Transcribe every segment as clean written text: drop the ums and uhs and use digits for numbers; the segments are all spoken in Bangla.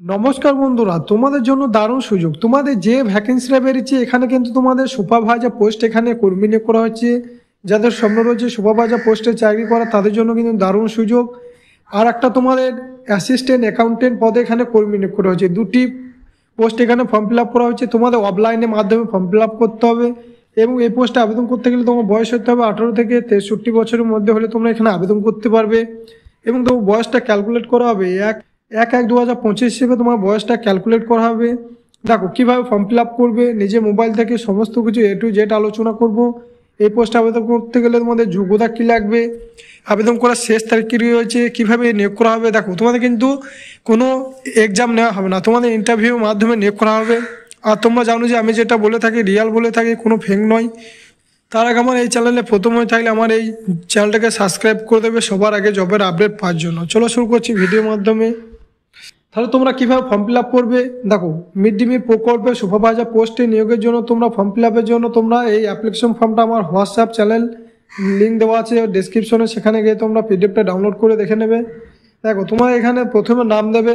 নমস্কার বন্ধুরা, তোমাদের জন্য দারুণ সুযোগ। তোমাদের যে ভ্যাকেন্সিটা বেরিয়েছে এখানে কিন্তু তোমাদের সুপারভাইজার পোস্ট এখানে কর্মী নিয়োগ করা হচ্ছে। যাদের স্বপ্ন রয়েছে সুপারভাইজার পোস্টে চাকরি করা তাদের জন্য কিন্তু দারুণ সুযোগ। আর একটা তোমাদের অ্যাসিস্ট্যান্ট অ্যাকাউন্টেন্ট পদে এখানে কর্মী নিয়োগ করা হয়েছে। দুটি পোস্ট এখানে ফর্ম ফিল আপ করা হচ্ছে। তোমাদের অফলাইনের মাধ্যমে ফর্ম ফিল আপ করতে হবে এবং এই পোস্টে আবেদন করতে গেলে তোমার বয়স হতে হবে 18 থেকে 63 বছরের মধ্যে হলে তোমরা এখানে আবেদন করতে পারবে। এবং তোমার বয়সটা ক্যালকুলেট করা হবে 1/1/2025 হিসেবে তোমার বয়সটা ক্যালকুলেট করা হবে। দেখো কীভাবে ফর্ম ফিল আপ করবে, নিজে মোবাইল থেকে সমস্ত কিছু A to Z আলোচনা করব। এই পোস্টে আবেদন করতে গেলে তোমাদের যোগ্যতা কী লাগবে, আবেদন করার শেষ তারিখ কী রয়েছে, কীভাবে নিয়োগ করা হবে। দেখো তোমাদের কিন্তু কোনো এক্সাম নেওয়া হবে না, তোমাদের ইন্টারভিউর মাধ্যমে নিয়োগ করা হবে। আর তোমরা জানো যে আমি যেটা বলে থাকি রিয়াল বলে থাকি, কোনো ফেক নয়। তার আগে আমার এই চ্যানেলে প্রথম হয়ে থাকলে আমার এই চ্যানেলটাকে সাবস্ক্রাইব করে দেবে সবার আগে জবের আপডেট পাওয়ার জন্য। চলো শুরু করছি ভিডিওর মাধ্যমে। তাহলে তোমরা কীভাবে ফর্ম ফিল আপ করবে, দেখো মিড ডে মিল প্রকল্পে সুপারভাইজার পোস্টে নিয়োগের জন্য তোমরা ফর্ম ফিল আপের জন্য তোমরা এই অ্যাপ্লিকেশন ফর্মটা আমার হোয়াটসঅ্যাপ চ্যানেল লিঙ্ক দেওয়া আছে ডেসক্রিপশনে, সেখানে গিয়ে তোমরা পিডিএফটা ডাউনলোড করে দেখে নেবে। দেখো তোমার এখানে প্রথমে নাম দেবে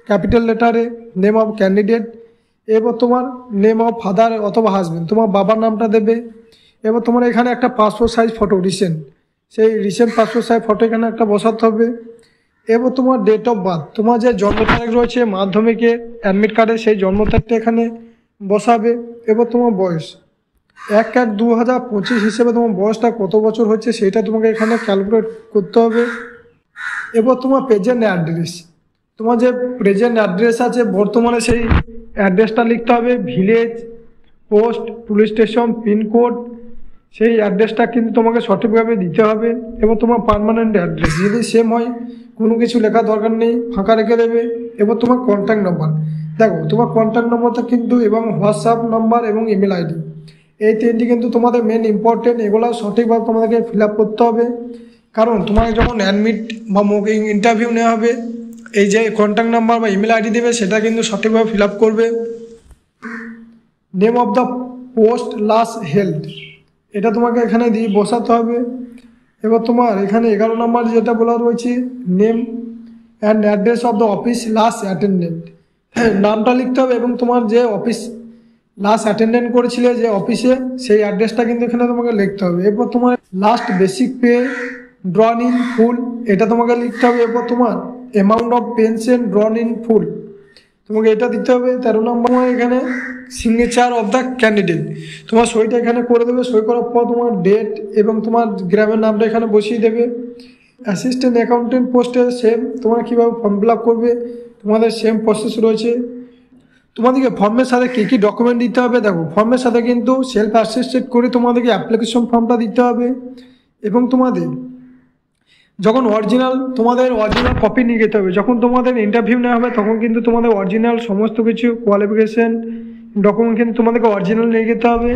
ক্যাপিটাল লেটারে, নেম অফ ক্যান্ডিডেট, এবার তোমার নেম অফ ফাদার অথবা হাজবেন্ড, তোমার বাবার নামটা দেবে। এবার তোমার এখানে একটা পাসপোর্ট সাইজ ফটো সেই রিসেন্ট পাসপোর্ট সাইজ ফটো এখানে একটা বসাতে হবে। এবার তোমার ডেট অফ বার্থ, তোমার যে জন্ম তারিখ রয়েছে মাধ্যমিকে অ্যাডমিট কার্ডে সেই জন্ম তারিখটা এখানে বসাবে। এবার তোমার বয়স 1/1/2025 হিসেবে তোমার বয়সটা কত বছর হচ্ছে সেটা তোমাকে এখানে ক্যালকুলেট করতে হবে। এবার তোমার প্রেজেন্ট অ্যাড্রেস, তোমার যে প্রেজেন্ট অ্যাড্রেস আছে বর্তমানে সেই অ্যাড্রেসটা লিখতে হবে। Village, post, police station, pincode, সেই অ্যাড্রেসটা কিন্তু তোমাকে সঠিকভাবে দিতে হবে। এবং তোমার পার্মানেন্ট অ্যাড্রেস যদি সেম হয় কোনো কিছু লেখার দরকার নেই, ফাঁকা রেখে দেবে। এবার তোমার কন্ট্যাক্ট নম্বর, দেখো তোমার কন্ট্যাক্ট নম্বরটা কিন্তু এবং হোয়াটসঅ্যাপ নম্বর এবং ইমেল আইডি, এই তিনটি কিন্তু তোমাদের মেন ইম্পর্টেন্ট। এগুলো সঠিকভাবে তোমাদেরকে ফিল আপ করতে হবে, কারণ তোমাকে যখন অ্যাডমিট বা ইন্টারভিউ নেওয়া হবে এই যে কন্ট্যাক্ট নাম্বার বা ইমেল আইডি দেবে সেটা কিন্তু সঠিকভাবে ফিল আপ করবে। Name of the post last held, এটা তোমাকে এখানে দিয়ে বসাতে হবে। এবার তোমার এখানে 11 নম্বর যেটা বলা রয়েছে name and address of the office last attendant, নামটা লিখতে হবে এবং তোমার যে অফিস লাস্ট অ্যাটেন্ডেন্ট করেছিলে যে অফিসে সেই অ্যাড্রেসটা কিন্তু এখানে তোমাকে লিখতে হবে। এরপর তোমার last basic pay ড্রন in full, এটা তোমাকে লিখতে হবে। এরপর তোমার amount of pension ড্রন in full, তোমাকে এটা দিতে হবে। 13 নম্বর এখানে সিগনেচার অফ দ্য ক্যান্ডিডেট, তোমার সইটা এখানে করে দেবে। সই করার পর তোমার ডেট এবং তোমার গ্রামের নামটা এখানে বসিয়ে দেবে। অ্যাসিস্ট্যান্ট অ্যাকাউন্টেন্ট পোস্টে সেম তোমরা কীভাবে ফর্ম ফিল আপ করবে তোমাদের সেম প্রসেস রয়েছে। তোমাদেরকে ফর্মের সাথে কী কী ডকুমেন্ট দিতে হবে, দেখো ফর্মের সাথে কিন্তু সেলফ অ্যাসিস্টেড করে তোমাদেরকে অ্যাপ্লিকেশন ফর্মটা দিতে হবে। এবং তোমাদের যখন তোমাদের অরিজিনাল কপি নিয়ে যেতে হবে। যখন তোমাদের ইন্টারভিউ নেওয়া হবে তখন কিন্তু তোমাদের অরিজিনাল সমস্ত কিছু কোয়ালিফিকেশন ডকুমেন্ট কিন্তু তোমাদেরকে অরিজিনাল নিয়ে যেতে হবে।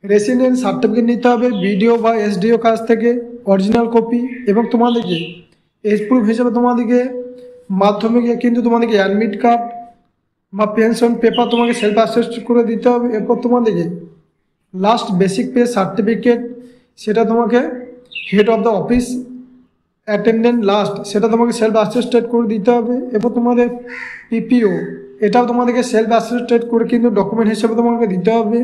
রেসিডেন্স সার্টিফিকেট নিতে হবে বিডিও বা এসডিও কাছ থেকে অরিজিনাল কপি। এবং তোমাদেরকে এজ প্রুফ হিসেবে তোমাদেরকে মাধ্যমিকে কিন্তু তোমাদেরকে অ্যাডমিট কার্ড বা পেনশন পেপার তোমাকে সেলফ অ্যাসেস্ট করে দিতে হবে। এরপর তোমাদেরকে লাস্ট বেসিক পে সার্টিফিকেট, সেটা তোমাকে head of the office attendant last, সেটা তোমাকে সেলফ অ্যাসেস্টেড করে দিতে হবে। এরপর তোমাদের পিপিও, এটাও তোমাদেরকে সেলফ অ্যাসেস্টেড করে কিন্তু ডকুমেন্ট হিসেবে তোমাকে দিতে হবে।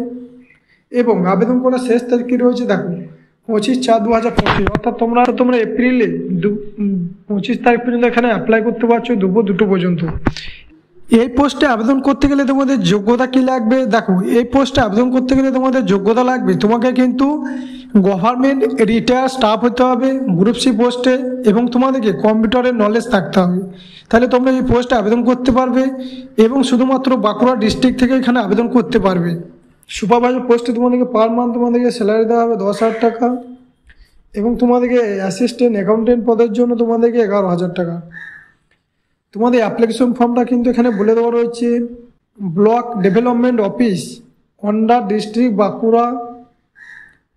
এবং আবেদন করার শেষ তারিখ রয়েছে দেখো 25/4/2025, অর্থাৎ তোমরা এপ্রিলে 25 তারিখ পর্যন্ত এখানে অ্যাপ্লাই করতে পারছো দুপুর 2টো পর্যন্ত। এই পোস্টে আবেদন করতে গেলে তোমাদের যোগ্যতা কি লাগবে, দেখো এই পোস্টে আবেদন করতে গেলে তোমাদের যোগ্যতা লাগবে, তোমাকে কিন্তু গভর্নমেন্ট রিটায়ার স্টাফ হতে হবে গ্রুপ সি পোস্টে এবং তোমাদেরকে কম্পিউটারের নলেজ থাকতে হবে। তাহলে তোমরা এই পোস্টে আবেদন করতে পারবে এবং শুধুমাত্র বাঁকুড়া ডিস্ট্রিক্ট থেকে এখানে আবেদন করতে পারবে। সুপারভাইজার পোস্টে তোমাদেরকে পার মান্থ তোমাদেরকে স্যালারি দেওয়া হবে 10,000 টাকা এবং তোমাদেরকে অ্যাসিস্ট্যান্ট অ্যাকাউন্টেন্ট পদের জন্য তোমাদেরকে 11,000 টাকা। তোমাদের অ্যাপ্লিকেশন ফর্মটা কিন্তু এখানে বলে দেওয়া রয়েছে block development office under district Bankura,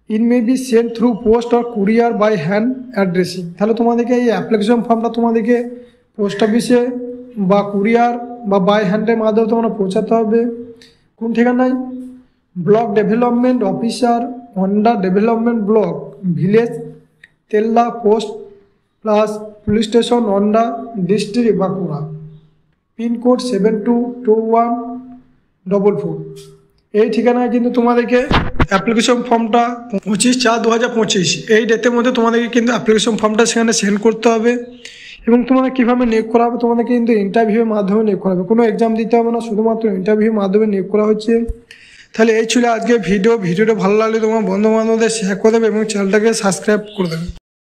it may be send through post or courier by hand addressing. তাহলে তোমাদেরকে এই অ্যাপ্লিকেশন ফর্মটা তোমাদেরকে পোস্ট অফিসে বা কুরিয়ার বা বাই হ্যান্ডের মাধ্যমে তোমরা পৌঁছাতে হবে। কোন ঠিকানায়, block development officer under development block village Tella post plus police station under district Bankura. Pin code 722144। এই ঠিকানায় কিন্তু তোমাদেরকে অ্যাপ্লিকেশন ফর্মটা 25/4/2025 এই ডেটের মধ্যে তোমাদেরকে কিন্তু অ্যাপ্লিকেশন ফর্মটা সেখানে সেন্ড করতে হবে। এবং তোমাদের কীভাবে নিয়োগ করা হবে, তোমাদেরকে কিন্তু ইন্টারভিউয়ের মাধ্যমে নিয়োগ করা হবে, কোনো এক্সাম দিতে হবে না, শুধুমাত্র ইন্টারভিউর মাধ্যমে নিয়োগ করা হচ্ছে। তাহলে এই ছিল আজকে ভিডিওটা ভালো লাগলে তোমার বন্ধু বান্ধবদের শেয়ার করে দেবে এবং চ্যানেলটাকে সাবস্ক্রাইব করে দেবে।